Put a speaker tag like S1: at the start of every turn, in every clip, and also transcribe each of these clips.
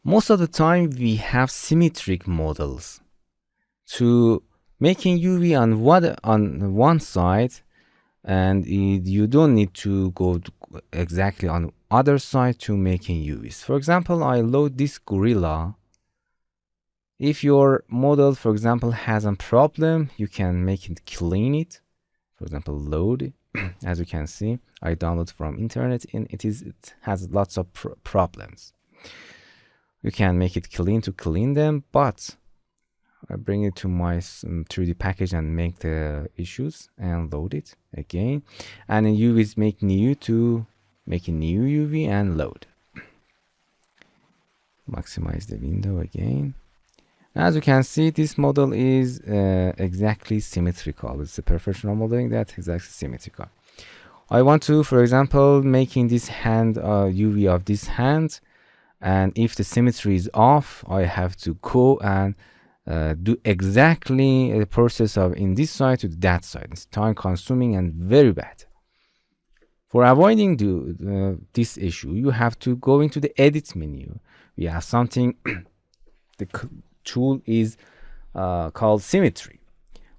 S1: Most of the time we have symmetric models. To making UV on one side, and you don't need to go exactly on other side to making UVs. For example, I load this gorilla. If your model, for example, has a problem, you can make it clean it. For example, load. As you can see, I download from internet, and it has lots of problems. You can make it clean to clean them, but I bring it to my 3D package and make the issues and load it again. And then UVs make new to make a new UV and load. Maximize the window again. As you can see, this model is exactly symmetrical. It's a professional modeling that's exactly symmetrical. I want to, for example, making this hand UV of this hand, and if the symmetry is off, I have to go and do exactly the process of in this side to that side. It's time consuming and very bad. For avoiding this issue, you have to go into the edit menu. We have something, the tool is called symmetry.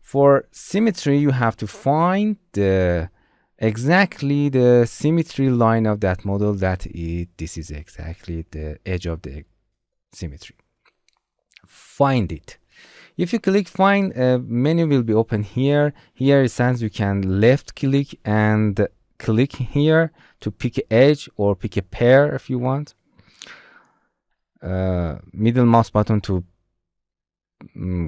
S1: For symmetry, you have to find exactly the symmetry line of that model this is exactly the edge of the symmetry. Find it. If you click find, a menu will be open here. Here it says you can left click and click here to pick an edge or pick a pair if you want. Middle mouse button to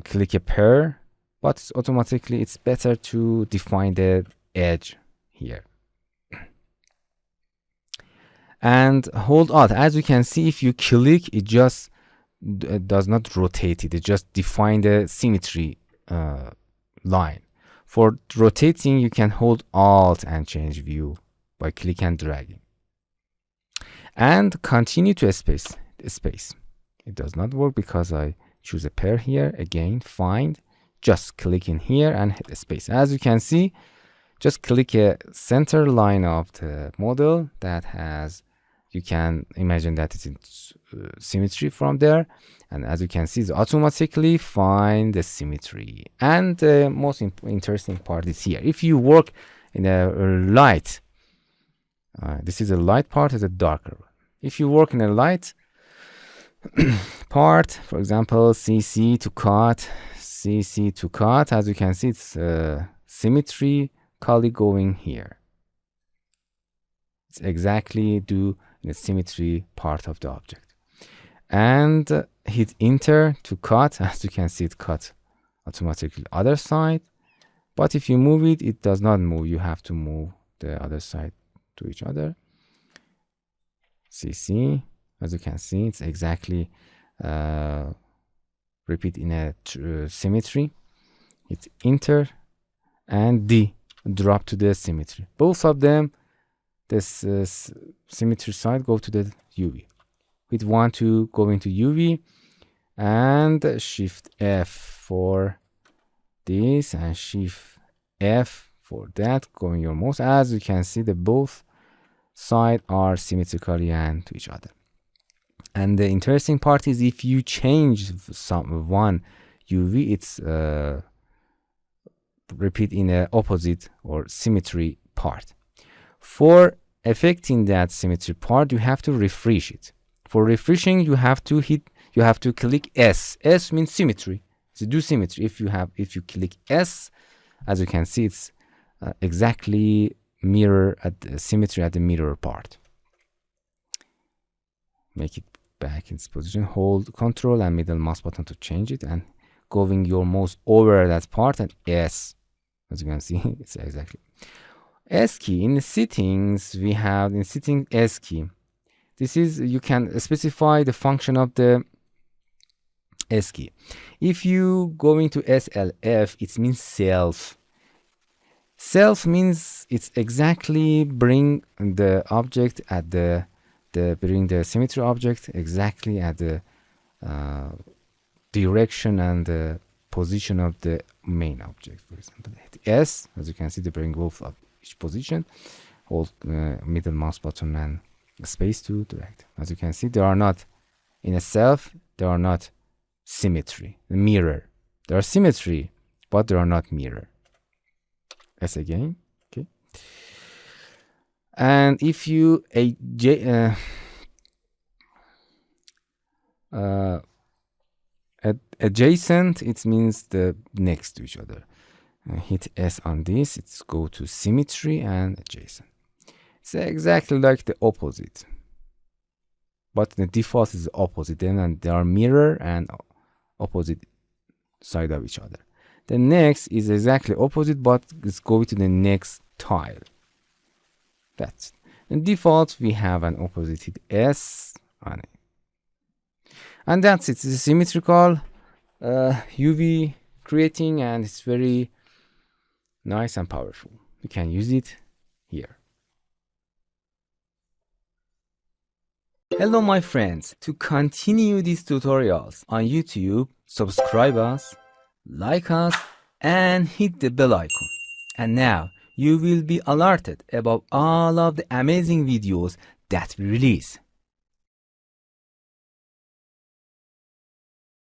S1: click a pair, but automatically it's better to define the edge here. And hold Alt. As you can see, if you click, it just does not rotate it. It just define the symmetry line. For rotating, you can hold Alt and change view by click and dragging. And continue to space. It does not work because I choose a pair here. Again, find. Just click in here and hit space. As you can see, just click a center line of the model that has, you can imagine that it's in symmetry from there. And as you can see, it automatically find the symmetry. And the most interesting part is here. If you work in a light, this is a light part, is a darker one. If you work in a light part, for example, CC to cut, CC to cut, as you can see, it's symmetrically going here. It's exactly do the symmetry part of the object. And hit enter to cut. As you can see, it cut automatically other side. But if you move it, it does not move. You have to move the other side to each other. CC, as you can see, it's exactly repeat in a symmetry. Hit enter and D, drop to the symmetry. Both of them, this symmetry side, go to the UV. We want to go into UV and shift F for this and shift F for that, going your mouse. As you can see, the both sides are symmetrically and to each other. And the interesting part is if you change one UV, it's repeat in the opposite or symmetry part. For affecting that symmetry part, you have to refresh it. For refreshing, you have to click S. S means symmetry. So do symmetry. If you click S, as you can see, it's exactly mirror at the symmetry at the mirror part. Make it back in its position. Hold Control and middle mouse button to change it, and going your mouse over that part and S. As you can see, it's exactly S key. In the settings, we have in setting S key. This is, you can specify the function of the S key. If you go into SLF, it means self. Self means it's exactly bring the object at bring the symmetry object exactly at the direction and the position of the main object. For example, S, as you can see, they bring both of each position. Hold middle mouse button and space to direct. As you can see, they are not in itself, they are not symmetry, mirror. They are symmetry, but they are not mirror. S again, okay. And if you adjacent, it means the next to each other. Hit S on this, it's go to symmetry and adjacent. It's exactly like the opposite, but the default is the opposite. Then they are mirror and opposite side of each other. The next is exactly opposite, but let's go to the next tile. That's it. In default, we have an opposite, hit S on it. And that's it. It's symmetrical UV creating, and it's very nice and powerful. You can use it here. Hello my friends. To continue these tutorials on YouTube, subscribe us, like us, and hit the bell icon. And now you will be alerted about all of the amazing videos that we release.